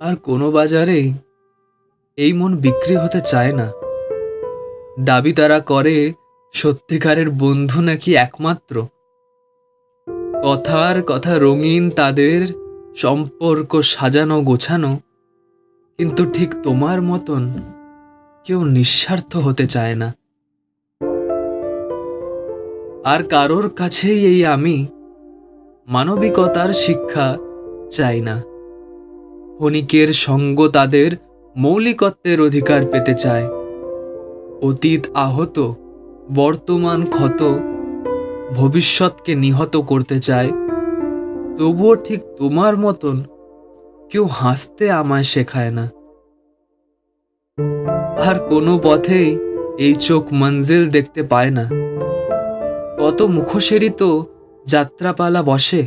আর কোনো বাজারেই এই মন বিক্রি হতে চায় না। দাবি তারা করে সত্যিকারের বন্ধু নাকি একমাত্র। কথার কথা রঙিন তাদের, সম্পর্ক সাজানো গোছানো, কিন্তু ঠিক তোমার মতন কেউ নিঃস্বার্থ হতে চায় না। আর কারোর কাছেই এই আমি মানবিকতার শিক্ষা চাই না। ক্ষণিকের সঙ্গ তাদের মৌলিকত্বের অধিকার পেতে চায়। অতীত আহত, বর্তমান ক্ষত, ভবিষ্যৎকে নিহত করতে চায়। তবুও ঠিক তোমার মতন কেউ হাসতে আমায় শেখায় না। আর কোনো পথেই এই চোখ মঞ্জিল দেখতে পায় না। কত মুখোশেরই তো যাত্রাপালা বসে,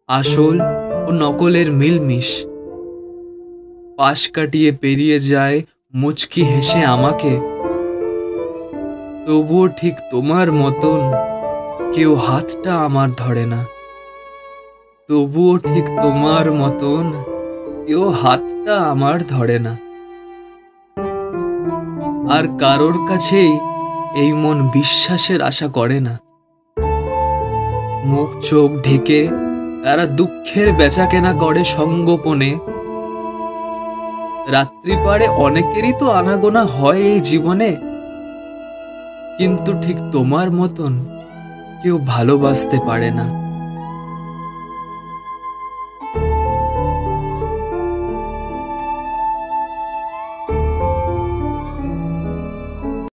আসল ও নকলের মিলমিশ। পাশ কাটিয়ে পেরিয়ে যায় মুচকি হেসে আমাকে। তবুও ঠিক তোমার মতন কেউ হাতটা আমার ধরে না। তবুও ঠিক তোমার মতন কেউ হাতটা আমার ধরে না। আর কারোর কাছেই এই মন বিশ্বাসের আশা করে না। মুখ চোখ ঢেকে তারা দুঃখের বেচাকেনা করে সঙ্গোপনে। রাত্রি পারে অনেকেরই তো আনাগোনা হয় এই জীবনে, কিন্তু ঠিক তোমার মতন কেউ ভালোবাসতে পারে না।